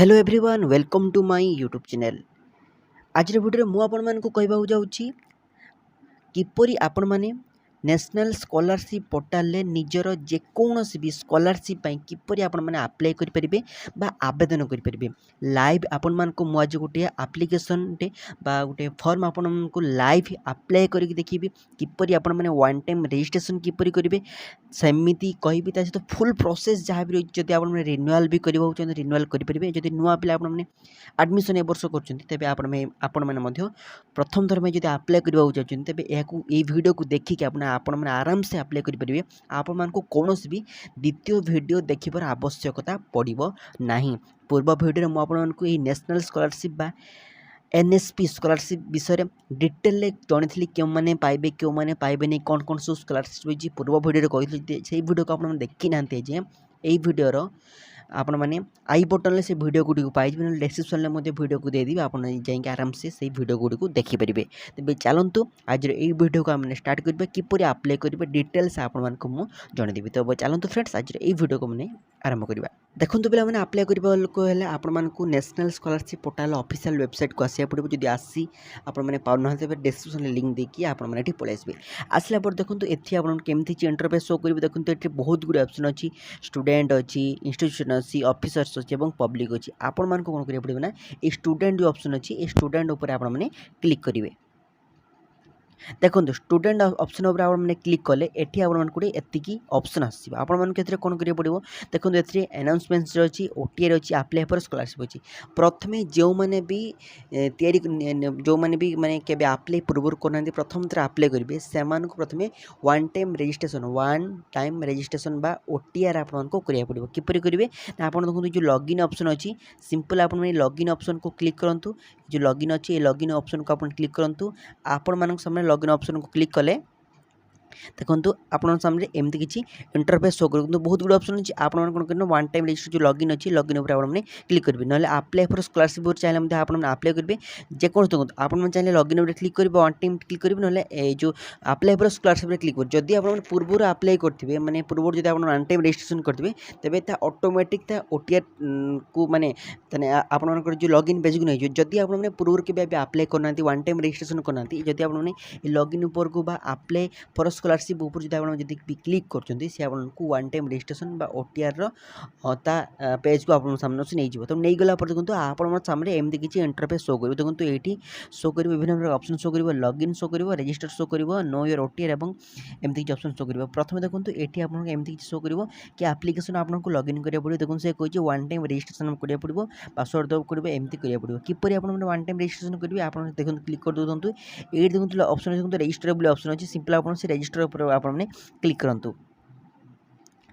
Hello everyone welcome to my YouTube channel. आज video मु आपण मानकु कहबाऊ जाउछि किपरि आपण माने नेशनल स्कॉलरशिप पोर्टल ले निजर जेकोसी भी स्कॉलरशिप किपरि आपण माने अप्लाई करि परिबे बा आवेदन करि परिबे। लाइव आपण मानकु मु आज गोटे एप्लिकेशन टे बा गोटे फॉर्म आपण मानकु लाइव अप्लाई करिक देखिबे किपरि आपण माने वन टाइम रजिस्ट्रेशन किपरि करिबे सेमिति कहबी ता सहित फुल प्रोसेस जहाँ भी रही जदि आप रिन्यूआल भी करवाऊँ रिन्यूआल करेंगे जदि नुआ पिला आपने आडमिशन ए वर्ष कर आपण मैंने प्रथम थर में जब आप्लाय करवाक चाहते तेज यह वीडियो को देखिए आपण मैंने आराम से आप्लाय करेंगे आपण मान कौन भी द्वितीय वीडियो देखिबार आवश्यकता पड़ो ना। पूर्व वीडियो में मुझे नेशनल स्कॉलरशिप बा एनएसपी स्कॉलरशिप विषय डिटेल जनी क्यों मैंने पाइबे क्यों मैंने पाइबे नहीं कौन कौन सब स्कॉलरशिप होती पूर्व वीडियो कही से वीडियो को आपने देखी ना यही वीडियोर आपण मैंने आई बटन में से वीडियो गुड़ी पाइबे ना डिस्क्रिप्शन में वीडियो को देदेवी आप जाकि आराम से से वीडियो गुड़ी को देखिपारे। तेज चलतु आज यही वीडियो को आम स्टार्ट करेंगे किपरि अप्लाई करेंगे डिटेल्स आपको जनईदेवी। तो चलतु फ्रेंड्स आज यही वीडियो को मैंने आरंभ करवा। देखो पे मैंने अप्लाई करने आपको national scholarship portal official website को आसा पड़ो जब आसी आपने पाऊना डिस्क्रिप्शन लिंक देखिए आपने पलि आसबे। आसला पर देखो ये आपमती इंटरफेस शो करेंगे। देखो ये बहुत गुड ऑप्शन अच्छी स्टूडेंट अच्छी इंस्टीट्यूशन अच्छी ऑफिसर्स अच्छी और पब्लिक अच्छी आपण मान कौन करा पड़े ना ये स्टूडेंट जो ऑप्शन अच्छी ये स्टूडेंट उपर आपने क्लिक करेंगे। देखो स्टूडेंट ऑप्शन उपर आपने क्लिक कले एटी आपकी ऑप्शन आसो आपण कौन करा पड़ो। देखो ये अनाउंसमेंट्स अच्छी ओटीआर अच्छी अप्लाई फॉर स्कॉलरशिप अच्छी प्रथम जो मैंने भी जो मैंने भी माने केबे अप्लाई पूर्व करना प्रथम थर अप्लाई करेंगे से प्रथम वन टाइम रजिस्ट्रेशन बा ओटीआर आपको करा पड़ो किपर करेंगे ना। आप देखो जो लॉगिन ऑप्शन अच्छी सिंपल आप लॉगिन ऑप्शन को क्लिक करूँ जो लॉगिन अच्छी लॉगिन ऑप्शन को आप क्लिक करूँ आपण मान सामने लॉगिन ऑप्शन को क्लिक कले देखो आपन सामने एमती किसी इंटरफेस शो कर बहुत गुड ऑप्शन अच्छी आप कौन कर वन टाइम रजिस्टर जो लॉगिन अच्छी लॉगिन उपर आपने क्लिक करेंगे ना अप्लाई फॉर स्कॉलरशिप चाहिए आपने अप्लाई करेंगे जेको देखो आप चाहिए लॉगिन उपर क्लिक करेंगे वन टाइम क्लिक करेंगे ना जो अप्लाई फॉर स्कॉलरशिप क्लिक कर जदि आप पूर्व अप्लाई करेंगे मैंने पूर्व जो वन टाइम रजिस्ट्रेशन करेंगे तेज ऑटोमेटिक ओटीआर को माने आपंकर जो लॉगिन पेज को नहीं जदि आपने पूर्व के अप्लाई करना वन टाइम रजिस्ट्रेशन करना जदि आपने लॉगिन उपर को अप्लाई फॉर स्कॉलरशिप ऊपर जो आप क्लिक करको वन टाइम रजिस्ट्रेशन बा ओटीआर ता पेज को आप सामने से नहीं तो नहीं गला देखो आप सामने एमती किसी इंटरफेस शो कर देखो ये शो कर विभिन्न प्रकार ऑप्शन शो कर लॉगिन शो कर रजिस्टर शो कर नो योर ओटीआर और एमती किसी ऑप्शन शो कर प्रथम देखो ये आपको एमती किसी शो कर कि एप्लिकेशन आपको लॉगिन करा पड़ो। देखो से कही वन टाइम रजिस्ट्रेशन करा पड़ो पासवर्ड दब करेंगे एमती करा पड़ो किपर आप वन टाइम रजिस्ट्रेशन करेंगे आप देखो क्लिक कर दौरान ये देखो ऑप्शन देखो रजिस्टर ऑप्शन अच्छी सिंपल आप रजिस्टर आपने क्लिक करूँ।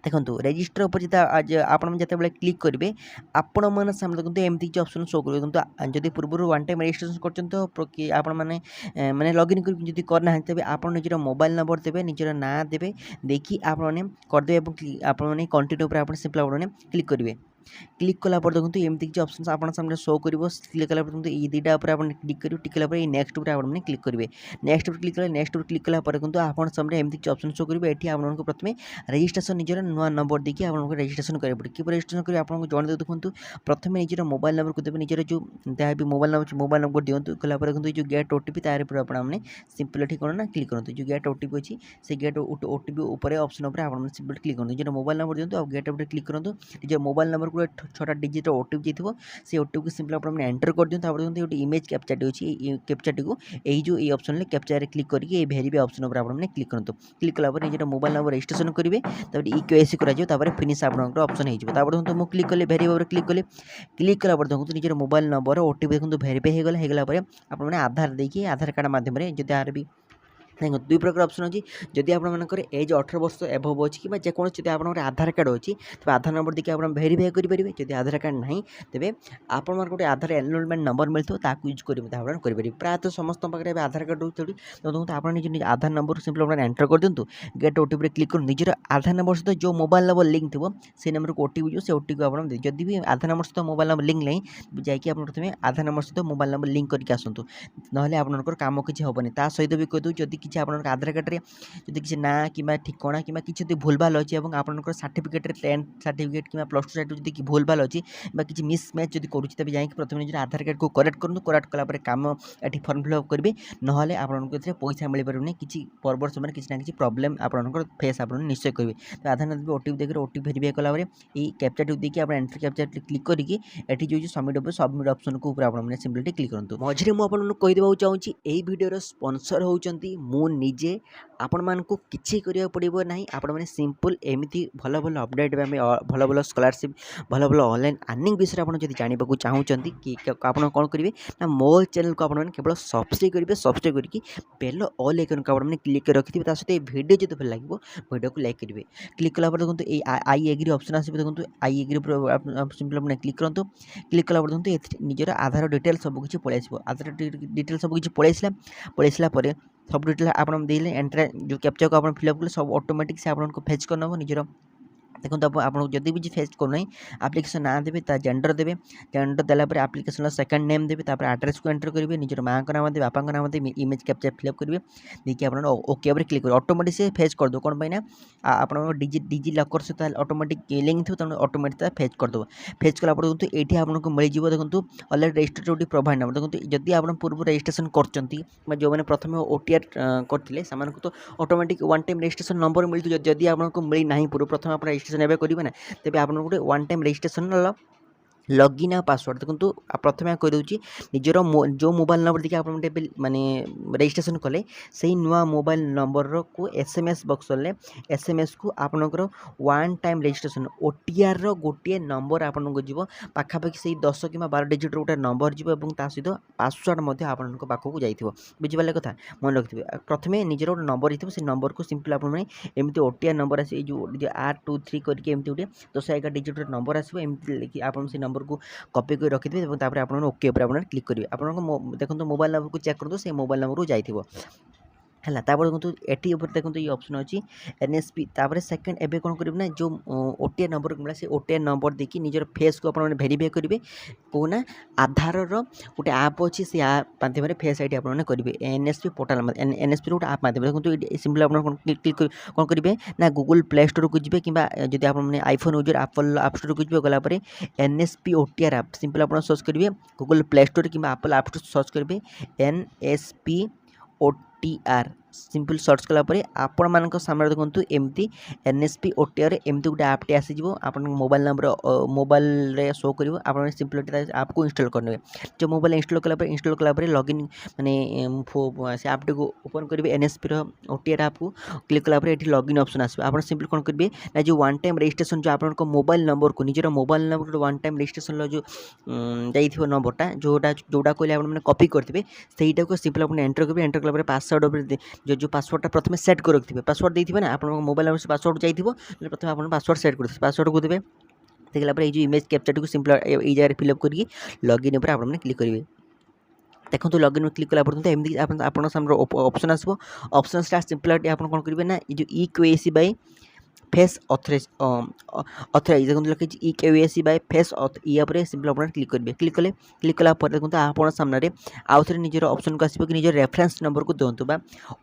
देखो रजिस्टर उपर आज आप जिते क्लिक करेंगे आपण मैंने सामने देखो एमती किसी ऑप्शन शो कर देखो जब पूर्व वन टाइम रजिस्ट्रेशन कर आपण मैंने माने लॉगिन कर करना तेज आप निजर मोबाइल नंबर देवे निजर ना देवे देखिए आपने करदे आपने कंटिन्यू पर सिंपल आपने क्लिक करेंगे। क्लिक कला देखो एमती किसी ऑप्शन आप सामने शो कर क्लिक कला देखो ये दुटा आपने क्लिक करेंगे टिक कला नेक्स्ट उपर आपने क्लिक करेंगे नेक्स्ट क्लिक कले नेक्स्ट क्लिक कला देखो आप सामने एमती किसी ऑप्शन शो करेंगे ये आपको प्रथम रजिस्ट्रेशन निजर नुआ नंबर देखिए आपको रजिस्ट्रेशन करा पड़े कि रजिस्ट्रेशन करेंगे आपको जन देखो प्रथम निजर मोबाइल नंबर को देवे निजर जो जहाँ भी मोबाइल नंबर दिंतु कला देखो जो गेट ओटीपी तार आपने सिंपल ठीक कौन ना क्लिक करूँ जो गेट ओटीपी अच्छी से गेट ओटीपी उपर ऑप्शन उपर आप सिंपल क्लिक करूँ निजर मोबाइल नंबर दिंतु और गेट उपर क्लिक करूँ निजर मोबाइल नंबर को 6टा डिजिट ओटीपी जाइए से ओटीपी को सिंपल आपने एंटर कर दिखाँ देखो गोटे इमेज कैप्चाटी अच्छी कैप्चाटी को यही जो ये ऑप्शन कैप्चार क्लिक करके भेरीफाई ऑप्शन उपर आपने क्लिक करूँ क्लिक कला निजर मोबाइल नंबर रजिस्ट्रेशन करेंगे तब ईकेवाईसी कर फिनिश आपंकर ऑप्शन हो देखो मुझे क्लिक कले भेरीफाई क्लिक कला देखो निजर मोबाइल नंबर ओटीपी देखो भेरीफाई होगा आपने आधार देखिए आधार कार्ड मध्यम जब यार भी देखो दुई प्रकार ऑप्शन अच्छी जदि आपंकर एज 18 वर्ष एभव अच्छी कि जेको जब आप आधार कार्ड अच्छी तो आधार नंबर देखिए आप भेरीफाई करेंगे जब आधार कार्ड ना तेज आप गोटे आधार एनरोलमेंट नंबर मिलता यूज करेंगे प्रायतः समस्त पाखे आधार कार्ड रोचे तो देखो आप निज आधार नंबर सिंपल आप एंटर कर दिंतु गेट ओटीपी क्लिक कर निजर आधार नंबर सहित जो मोबाइल नंबर लिंक थी से नंबर को ओटीपी जो से ओटीपी आप जब भी आधार नंबर सहित मोबाइल नंबर लिंक नहीं जाकि आप प्रथम आधार नंबर सहित मोबाइल नंबर लिंक करके आसतु ना आपंकर कम किसी हेनी ता सहित भी कहीदू जदि किसी आप आधार कार्ड में जदि किसी ना कि ठिकना कि किसी भूल भाल अच्छी और आपंकर सर्टिफिकेट 10th सर्टिफिकेट कि +2 सर्टिफिकेट जब भूल भाल अच्छी किसी मिसमैच जब करुँच तेज जाकि प्रथम निज आधार कार्ड को करेक्ट करूँ करेक्ट कलापर कम ये फर्म फिलअप करेंगे ना आपको पैसा मिल पारे किसी पर्व समय किसी ना कि प्रोब्लेम आपंकर फेस आप निश्चय करेंगे तो आधार नंबर ओटीपी देखिए ओटीपी भेरीफाई कलापर ये कैप्चा देखिए आप एंट्री कैप्चा क्लिक करके ये जो सबमिट ऑप्शन को ऊपर आपने सिंपली क्लिक करूँ मझे मुझे कहीदेक चाहूँगी यही भिडर स्पॉन्सर होती मुझे आपण मानक किसी करा पड़ो ना आपण मैंने सिंपल एमती भल भल अपडेट भल भल स्कॉलरशिप भल भल ऑनलाइन अर्निंग विषय आप जानवा चाहूँगी कि आप कौन करेंगे ना मो चैनल को आपने केवल सब्सक्राइब करेंगे सब्सक्राइब करके बेल ऑल आइकन को आपने क्लिक कर रखिए सहित वीडियो जो भल लगे वीडियो को लाइक करेंगे क्लिक कला देखो आई एग्री ऑप्शन आस देखो आई एग्री सिंपल अपने क्लिक करूँ क्लिक कला देखो निजर आधार डिटेल सबकि पलि आसो आधार डिटेल सबकि पलि आसापर सब डिटेल आप देले एंट्रा जो कैप्चा को आप फिलअप कले सब ऑटोमेटिक से आपको फेच कर निजर देखो आप जब भी फेस करना आप्लिकेसन ना देवे जेंडर देवे जेंडर देलापर आप्लिकेसन सेकंड नेम देवे एड्रेस को एंटर करेंगे निजर माँ का नाम दे बापा नाम दे इमेज कैप्चर फिलअप करेंगे देखिए आप ओके पर क्लिक करेंगे ऑटोमेटिक से फेच कर दो कौन ना आप डिजी लॉकर सहित ऑटोमेटिक लिंक थी तेनाली ऑटोमेटिक फेच करदेव फेच कला देखो ये आपको मिल जाए देखो अलरेडी रजिस्टर जो प्रोवाइड नंबर देखो जदि आप पूर्व रजिस्ट्रेशन कर जो मैंने प्रथम ओटीआर करते तो automatic one time registration number मिलती जदि आपको मिलना पूर्व प्रथम आप रजिस्ट्रेशन एवं करेंगे ना तेज आप गोटे वन टाइम रजिस्ट्रेशन लॉगिन आ पासवर्ड देखो प्रथम कहीदे निजर जो मोबाइल नंबर देखिए आप माने रजिस्ट्रेशन कले से नुआ मोबाइल नंबर को एसएमएस बक्स में एसएमएस को आपनकर वन टाइम रजिस्ट्रेशन ओटीआर गोटे नंबर आपको जीव पाखापाखि से 10 कि 12 डिजिट गोटे नंबर जीव और सहित पासवर्ड आपण पाखक जाइए बुझिपारे कथा मन रखिए प्रथम निजर गोटे नंबर होती से नंबर को सिंपल आपमती ओटीआर नंबर आस जो 823 करके एमती गोटे 10 डिजिट नंबर आसो एमती लिखी आप से नंबर को कॉपी कर रखिए आप ओके पर क्लिक करेंगे आप देखो मोबाइल नंबर को चेक करूँ से मोबाइल नंबर को जाइए है देखो एटी देखो ये ऑप्शन अच्छी एनएसपी सेकंड एवं कौन करेंगे ना जो ओटीआर नंबर मिला से ओटीआर नंबर देखिए निजर फेस को आपने भेरीफाई करेंगे कहना आधार गोटे आप अच्छी से आप माध्यम फेस आईडी आपने करेंगे एनएसपी पोर्टाल एनएसपी गोटे आप माध्यम देखो सिंपल आप क्लिक कौन करेंगे ना गूगल प्ले स्टोर को जी कि जब आप आईफोन यूजर एप्पल आप स्टोर को जी गलापर एनएसपी ओटीआर आप सिंपल आप सर्च करेंगे गूगल प्ले स्टोर कि एप्पल आप स्टोर सर्च करेंगे एनएसपी ओटीआर सिंपल सर्च कलापर आपण मान सामने देखो एमती एनएसपी ओटीआर एमती गोटे आपटे आसीज आप मोबाइल नंबर मोबाइल शो कर आप सिंपल आप को इंस्टॉल करने जो मोबाइल इंस्टॉल कलापर लॉगिन माने से आपटे को ओपन करेंगे एनएसपी ओटीआर आप को क्लिक कलापर ये लॉगिन ऑप्शन आसो आप सिंपल कौन करेंगे ना जो वन टाइम रजिस्ट्रेशन जो आप मोबाइल नंबर को निजर mobile number one time registration जो जाइए नंबरटा जोटा जोटा कहले आपने कॉपी करते सहीटा को सिंपल आप एंटर करेंगे एंटर कलापर पासवर्ड जो पासवर्डटा प्रथम सेट कर रखिए पासवर्ड देते ना आप मोबाइल नंबर से पासवर्ड जाइए प्रथम आप पासवर्ड सेट कर पासवर्ड को देवे देखला ये इमेज कैप्चर को सिंपल ये जगह फिलअप करके लॉगिन पर आपने क्लिक करेंगे देखो लॉगिन में क्लिक कलापर एमती आप सामने ऑप्शन आसो ऑप्शन सिंपल आप कौन करेंगे ना ये जो इक्यूएसी बाय फेस ऑथराइज देखो लगे इक्यूएसी बाय फेस या सिंपल आप क्लिक करेंगे क्लिक कलापर देखो आप सामने आउ थे निजर ऑप्शन को आसो कि निजर रेफरेंस नंबर को दिंतु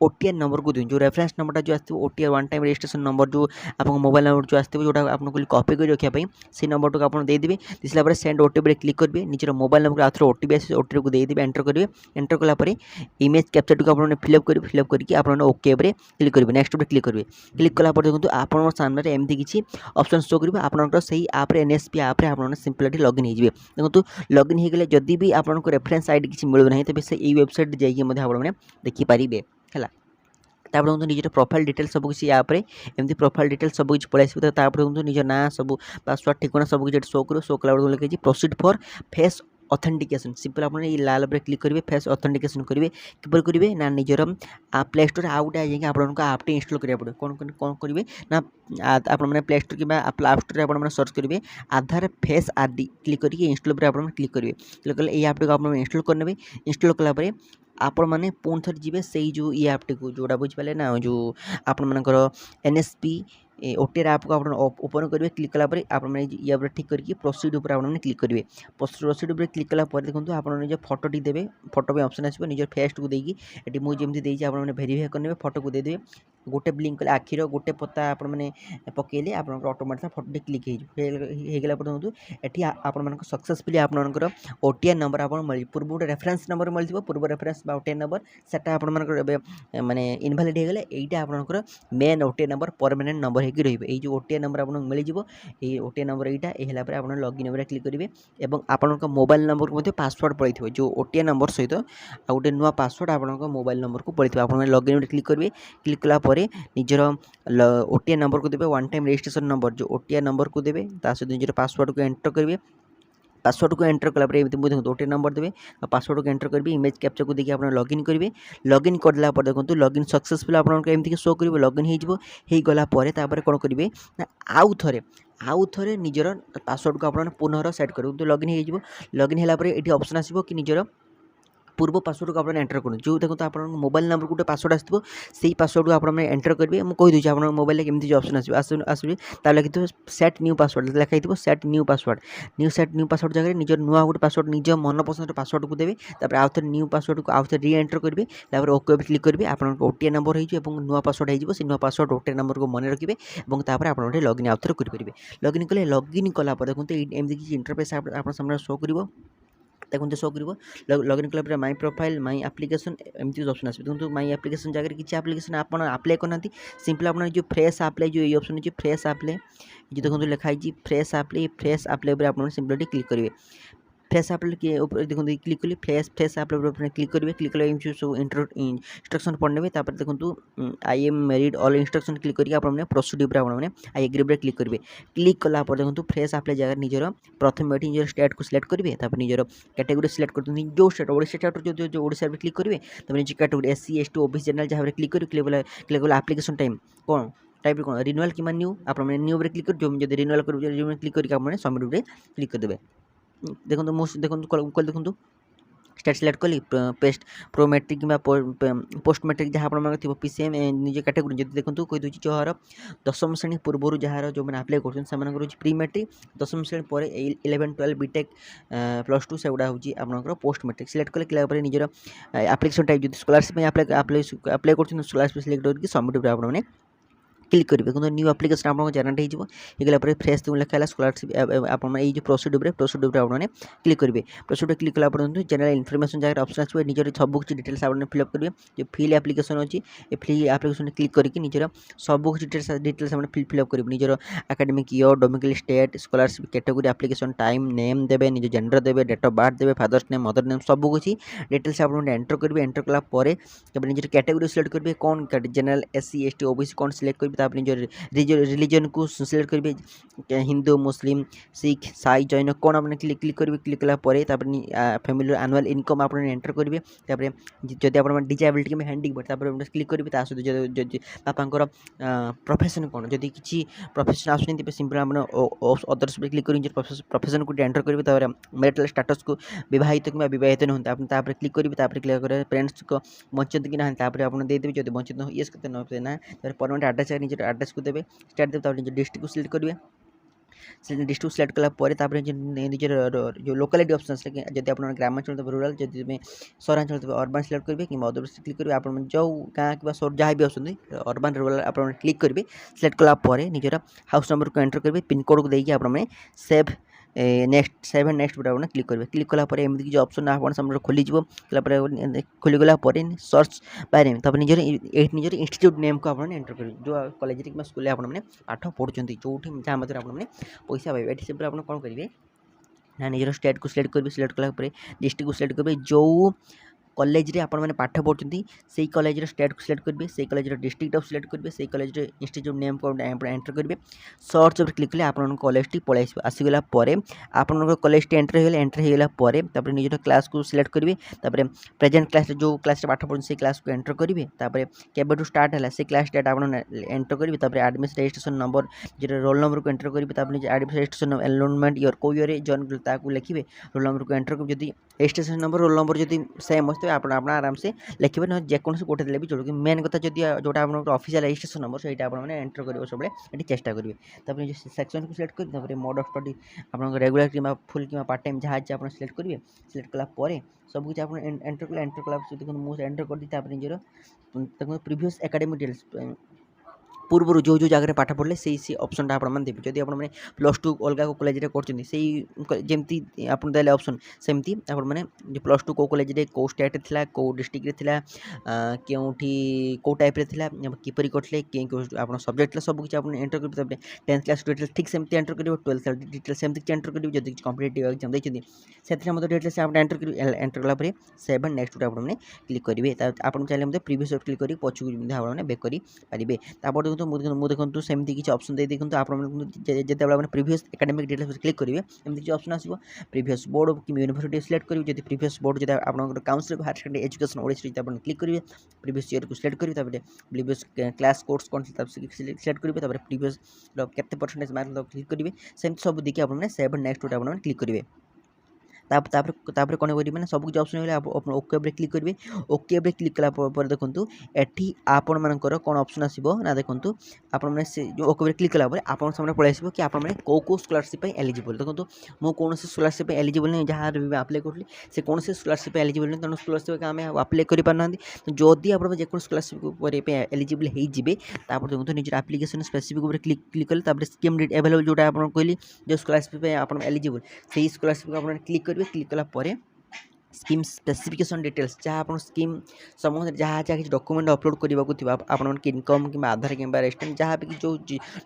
ओटीआर नंबर को दिखाँ जो रेफरेंस नंबर जो आसो OTR one time registration number जो आप मोबाइल नंबर जो आसो जो आपको कॉपी कर रखापी से नंबर को आप देदेवे दिसला सेंड ओटीपी क्लिक करेंगे निजर मोबाइल नंबर आउ थे ओटीपी आस ओटीपी को देदेवे एंटर करेंगे एंटर कलापर इमेज कैप्चर को आपने फिलअप करके आपने ओके पर क्लिक करेंगे नेक्स्ट पर क्लिक करेंगे क्लिक कलापर देखो आप सामने एमती किसी ऑप्शन शो करेंगे आपंकर से आप एनएसपी आप्रे आप सिंपल लॉगिन हो देखो लॉगिन हो गले जदि भी आपको रेफरेंस आईडी किसी मिलूना तेज से वेबसाइट जाइए आपने देखिपारे है देखो निजर प्रोफाइल डिटेल सब किसी याप्रे एमती प्रोफाइल डिटेल सब किसी पलि आसो देखो निजर ना सब पासवर्ड ठिकाना सब किसी शो कर शो कला लगे proceed for face authentication simple आपने ये लाल पर क्लिक करेंगे फेस ऑथेंटिकेशन करेंगे किपर करेंगे ना निजर प्ले स्टोर आउ गोटे जाइए आपको आपटे इंस्टॉल करा पड़े कौन कौन करेंगे ना आपने प्ले स्टोर कि आप स्टोर आप सर्च करेंगे आधार फेस आरडी क्लिक करके इंस्टॉल पर आप क्लिक करेंगे क्लिक कले ये आपटे को आप इंस्टॉल करने इंस्टॉल कलापर आपण मैंने पुणी थे जी से जो ये आपटे को जोड़ा बुझिपारे ना जो आपण मानकर एनएसपी ओटीआर ऐप को आप ओपन करेंगे क्लिक कलापर आपने या ठीक करके प्रोसीड उपर आपने क्लिक करेंगे प्रोसीड उपर क्लिक कलापर देखो आप निज फोटोटी देवे फोटो भी ऑप्शन आसो निज फेस को देकी ये मुझे जमी आपने भेरीफाई करने फोटो को देदेवे गोटे ब्लिंक कले आखिर गोटे पता आपने पकड़े आप ऑटोमेटिक फोटो क्लिक होगला देखो ये आप सक्सेसफुली आपंकर ओटीआर नंबर आप पूर्व गोटे रेफरेन्स नंबर मिले पूर्व रेफरेन्स ओटीआर नंबर से माने इनभालिड होगले यहीटा आपंकर main OTR number permanent number होगी रही जो ओटीआर नंबर आपको मिल जाए ओटीआर नंबर यहाँ है आप लॉगिन उपर क्लिक करेंगे और आपण मोबाइल नंबर को पासवर्ड पड़े जो ओटीआर नंबर सहित आ गोटे नुआ पासवर्ड आप मोबाइल नंबर को पड़े आप लॉगिन उपर क्लिक करेंगे क्लिक कलापर निजर ओटीआर नंबर को देवे वन टाइम रजिस्ट्रेशन नंबर जो ओटीआर नंबर को देवे सहित निजर पासवर्ड को एंटर करेंगे पासवर्ड को एंटर कलापर देखो ओटीआर नंबर देवे पासवर्ड को एंटर करेंगे इमेज कैप्चा को देखिए आप लॉगिन करेंगे लॉगिन करला देखो लॉगिन सक्सेसफुल आपको शो कर लॉगिन हो गला कौन करेंगे आउ थे निजर पासवर्ड को आप पुनः सेट करेंगे लॉगिन हो लॉगिन होगापर ये ऑप्शन आसो कि निजर पूर्व पासवर्ड को आप एंटर करें जो देखो आप मोबाइल नंबर गोटे पासवर्ड आसो से पासवर्ड को आप एंटर करेंगे मुझे कहीदे आप मोबाइल केमती जो ऑप्शन आसो लिखिए सेट न्यू पासवर्ड लिखाई सेट न्यू पासवर्ड जगह निजर नुआ गोटे पासवर्ड निज मन पसंद पासवर्ड को देवे आउ थे न्यू पासवर्ड को आउ थे री एंटर करेंगे ओके क्लिक करेंगे आप ओटीआर नंबर हो नुआ पासवर्ड हो नुआ पासवर्ड ओटीआर नंबर को मन रखिए और आप लॉगिन आउ थे करेंगे लॉगिन कले लॉगिन कलापर देखो एमती किसी इंटरफेस आप सामने शो कर देखते शो कर लॉगिन कला माई प्रोफाइल माई एप्लिकेशन एमती ऑप्शन आस देखो माई एप्लिकेशन जगह किसी एप्लिकेशन आप अप्लाई करना सिंपल आप जो फ्रेश अप्लाई जो ये ऑप्शन है फ्रेश अप्लाई जो देखो लिखाई फ्रेश अप्लाई आप सिंपल क्लिक करेंगे फ्रेश अप्लाई देखो क्लिक कली फ्रेश अप्लाई क्लिक करेंगे क्लिक कले सब इंस्ट्रक्शन पढ़ने देखो I am married all instruction click करके आप प्रोसीड आपने आई एग्री पर क्लिक करेंगे क्लिक कलापर देखो फ्रेश अप्लाई जगह निजर प्रथम ये निजर स्टेट को सिलेक्ट करेंगे निजर कैटेगोरी सिलेक्ट कर जो स्टेट ओडिशा स्टेट जो ओडिशा क्लिक करेंगे निज category SC ST OBC general जहाँ क्लिक करेंगे क्लिक कले एप्लिकेशन टाइम कौन टाइप कौन रिन्यूअल कि न्यू आप न्यू क्लिक कर जो रिन्यूअल कर क्लिक करके आप सबमिट क्लिक करदे देखो देखो स्टेट सिलेक्ट कली पेस्ट प्रो मैट्रिक कि पोस्ट मैट्रिक जहाँ आप पीसीएम निज कैटेगोरी जब देखो कहीदे जार दशम श्रेणी पूर्व जार जो मैंने अप्लाई कर प्री मैट्रिक दशम श्रेणी पर 11 12 बीटेक +2 से गुड़ा हूँ आपंकर पोस्ट मैट्रिक सिलेक्ट कले क्लिक निजर एप्लिकेशन टाइप जो स्कॉलरशिप अप्लाई कर स्कॉलरशिप सिलेक्ट करके सबमिट आपने क्लिक करेंगे देखो न्यू एप्लिकेशन आपको जनरेट होगला फ्रेश लिखा स्कॉलरशिप आप प्रोसीड आपने क्लिक करेंगे प्रोसीड क्लिक कला जनरल इनफॉरमेशन जगह ऑप्शन आसो निजर सब किसी डिटेल्स आपने फिलअप करेंगे जो फिल एप्लिकेशन अच्छी ये फिल एप्लिकेशन क्लिक करके निजर सब किसी डिटेल्स आपने फिलअप करेंगे निजर academic year domicile state scholarship category application time name देवे निज जेंडर देवे डेट ऑफ बर्थ देवे फादर्स नेम मदर नेम सब किसी डिटेल्स आपने एंटर करेंगे एंटर कलापर निजर कैटेगरी सिलेक्ट करेंगे कौन जनरल SC ST OBC कौन सिलेक्ट करेंगे रिलीजन को सिलेक्ट करेंगे हिंदू मुस्लिम सिख साई जैन कौन आपने क्लिक करेंगे क्लिक कलापर फैमिली एनुअल इनकम आप एंटर करेंगे जब आप डिजेबिलिटी में हैंडिकैप्ट क्लिक करेंगे सहित बापांर प्रोफेशन कौन जदि किसी प्रोफेशन आसुँच सिंपल आप अदर्स क्लिक कर प्रोफेशन को एंटर करेंगे मैरिटल स्टेटस को विवाहित कि विवाहित नुहत आप क्लिक करेंगे क्लिक करेंगे पेरेंट्स को बंचित कि ना आप देदेवे जब बंचित ये कहते ना परमानेंट एड्रेस निज एड्रेस को देवे स्टेट देवे निज डिस्ट्रिक्ट को सिलेक्ट करेंगे डिस्ट्रिक्ट सिलेक्ट कलापर निजर जो लोकालिटी ऑप्शन जब आप ग्रामांचल रूराल जब सहरांचल तब अर्बान सिलेक्ट करेंगे कि अदर क्लिक करेंगे आप जो गाँ कि जहाँ भी आसुँच अर्बान रूराल आप क्लिक करेंगे सिलेक्ट कलापर निजर हाउस नंबर को एंटर करेंगे पिन कोड को देखिए आपने save next save and next आप क्लिक करेंगे क्लिक कलापर एमती जो ऑप्शन आप सामने खोल खोलीगला सर्च बाय नेम तब निजर इंस्टीट्यूट नेम को आप एंटर करेंगे जो कॉलेज कि स्कूल आपने पाठ पढ़ुं जो जहाँ मध्य आपने पैसा पाइबे ये सिंपल आप कौन करेंगे ना निजर स्टेट को सिलेक्ट करेंगे सिलेक्ट कलापर डिस्ट्रिक्ट को सिलेक्ट करेंगे जो कॉलेज रे आपण मैंने पाठ पढ़ुं से कॉलेज स्टेट को सिलेक्ट करेंगे से कॉलेज डिस्ट्रिक्ट सिलेक्ट करेंगे से कॉलेज इंस्टीट्यूट नेम को एंटर करेंगे सर्च पर क्लिक कले आप कॉलेज टी पलि आसगला आप कॉलेज टी एंटर होगला निज क्लास को सिलेक्ट करेंगे प्रेजेंट क्लास जो क्लास पाठ पढ़ुं से क्लास को एंटर करेंगे केबेठू स्टार्ट है से क्लास डेट आप एंटर करेंगे एडमिशन रजिस्ट्रेशन नंबर जो रोल नंबर को एंटर करेंगे एडमिशन रजिस्ट्रेशन एनरोलमेंट ईयर को ईयर जॉइन लिखिए रोल नंबर को एंटर करेंगे रजिस्ट्रेशन नंबर रोल नंबर जब सेम अच्छे तो आप आराम से लिखिए ना जेकोसी गोटे देले भी चलो कि मेन कथा जदि जोटा आपन ऑफिशियल रजिस्ट्रेशन नंबर सेटा आपन माने एंटर करियो सबले एटी चेष्टा करिवे तापर जो सेक्शन को सिलेक्ट कर तापर मोड ऑफ स्टडी आपन regular keema full keema part time जहाँ आपन सिलेक्ट करिवे सिलेक्ट कला परे सब कुछ आपन एंटर कला देखो मु एंटर कर दी तापर निजरो तको प्रीवियस एकेडमिक डिटेल्स पूर्व जो जो जगह पाठ पढ़ले से ऑप्शन आप देवे जदि आप प्लस टू अलग को कॉलेज करमती आप देले ऑप्शन सेमती आप प्लस टू को कॉलेज कौ स्टेट थी कौ डिस्ट्रिक्ट थी केउठी कौ टाइप थी किपरि करते आप सब्जेक्ट सब कुछ आप एंटर करेंगे 10th क्लास डिटेल्स ठीक सेमती एंटर करेंगे 12th क्लास डिटेल्स सेमती एंटर करेंगे जब कॉम्पिटिटिव एग्जाम देखते से डिटेल्स आप एंटर करेंगे एंटर कलापर 7 नेक्स्ट आपने क्लिक करेंगे आप चाहिए प्रीवियस क्लिक कर पछू आपने बैक करेंगे तो मु देखो सेमती किसी ऑप्शन दे देखो आप जिते प्रीवियस एकेडमिक डिटेल्स क्लिक करेंगे एमती किसी ऑप्शन आसो प्रीवियस बोर्ड कि यूनिवर्सिटी सिलेक्ट करेंगे जब प्रीवियस बोर्ड जब आप counsel hire secondary education Odisha आप क्लिक करेंगे प्रीवियस ईयर को सिलेक्ट करेंगे प्रीवियस क्लास कोर्स कौन सिलेक्ट करेंगे प्रीवियस केते परसेंटेज मार्क क्लिक करेंगे सेमती सब देखिए आपने 7 नेक्स्ट आप क्लिक करेंगे तापर कौन करेंगे ना सब कुछ ऑप्शन है आप ओके पे क्लिक करेंगे ओके पे क्लिक कला देखो एटी आपण मानकर कौन ऑप्शन आसो ना देखो आपने जो ओके पे क्लिक कलापर आप सामने पड़े आसो कि आपने कौ कौ स्कॉलरशिप एलिजिबल देखो मु कौन स्कॉलरशिप एलिजिबल नहीं जहाँ भी अप्लाई करी से कौन स्कॉलरशिप एलिजिबल नहीं तेणु स्कॉलरशिप आम अप्लाई करना जदि आप जो स्कॉलरशिप एलिजिबल हो देखो निजर आप्लिकेसन स्पेसिफिक क्लिक कले स्कीम अवेलेबल जोटा आप कहली जो स्कॉलरशिप आप एलिजिबल से स्कॉलरशिप आप क्लिक करेंगे क्लिक कलापर स्कीम स्पेसिफिकेशन डिटेल्स जहाँ आप स्कीम समूह जहाँ जहाँ किसी डॉक्यूमेंट अपलोड करने आप इनकम कि आधार कि रेस्टोरेंट जहाँ भी जो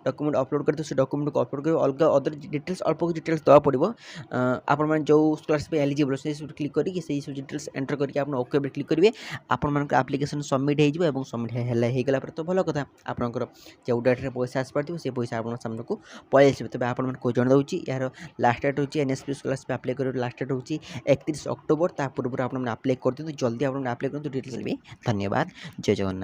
डॉक्यूमेंट अपलोड करते से डॉक्यूमेंट को अपलोड कर अलग अदर डिटेल्स अल्प कुछ डिटेल्स देवा पड़ो आप जो स्कॉलरशिप एलिजिबल से क्लिक करके से सब डिटेल्स एंटर करके आप ओके पे क्लिक करेंगे आपण एप्लिकेशन सबमिट हो सबमिट होगा तो भल कथा आपंकर जो डेट्रे पैसा आस पार से पैसा आप सामने को पलि आस तेज आप जन दूसरी यार लास्ट डेट होची एनएसपी स्कॉलरशिप अप्लाई कर लास्ट डेट होची 31 अक्टोबर पूर्व आप अप्लाई कर दिखाँ जल्दी आप अप्लाई करूँ डिटेल्स भी धन्यवाद जय जगन्नाथ।